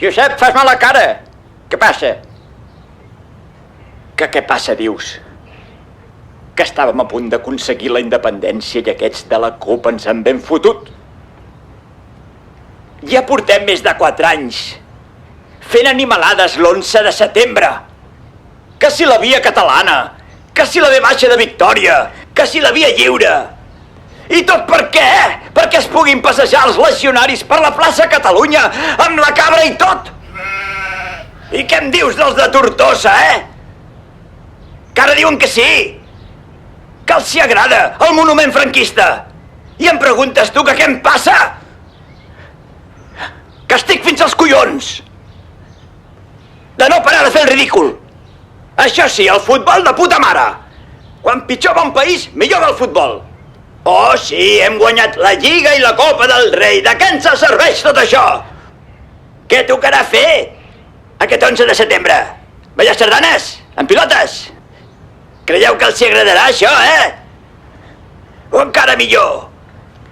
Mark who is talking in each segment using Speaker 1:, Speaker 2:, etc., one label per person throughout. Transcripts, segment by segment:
Speaker 1: Josep, fas mala cara. Què passa? Que què passa, dius? Que estàvem a punt d'aconseguir la independència i aquests de la CUP ens han ben fotut. Ja portem més de 4 anys fent animalades l'11 de setembre. Que si la via catalana, que si la V baixa de Victòria, que si la via lliure. I tot per què? Perquè es puguin passejar els legionaris per la plaça Catalunya amb la cabra i tot. I què em dius dels de Tortosa, Que ara diuen que sí. Que els hi agrada el monument franquista. I em preguntes tu que què em passa? Que estic fins als collons de no parar de fer el ridícul. Això sí, el futbol de puta mare. Quan pitjor va un país, millor va el futbol. Oh, sí, hem guanyat la Lliga i la Copa del Rei. De què ens serveix tot això? Què tocarà fer aquest 11 de setembre? Ballar sardanes? En pilotes? Creieu que els hi agradarà això, O encara millor,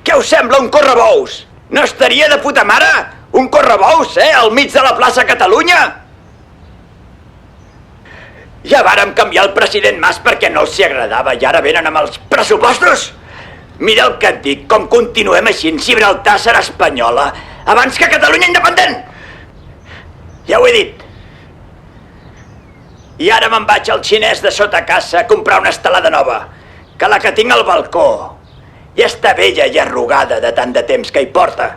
Speaker 1: què us sembla un correbous? No estaria de puta mare un correbous, al mig de la plaça Catalunya? Ja vàrem canviar el president Mas perquè no els hi agradava i ara venen amb els pressupostos? Mira el que et dic, com continuem així, Gibraltar serà espanyola abans que Catalunya independent. Ja ho he dit. I ara me'n vaig al xinès de sota casa a comprar una estelada nova, que la que tinc al balcó ja està vella i arrugada de tant de temps que hi porta.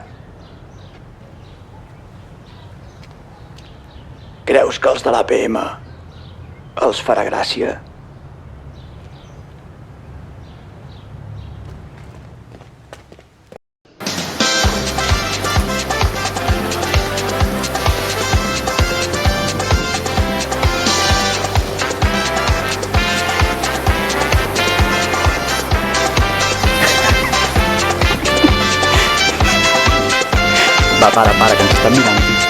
Speaker 1: Creus que els de l'APM els farà gràcia? Va, para, que ens estan mirant.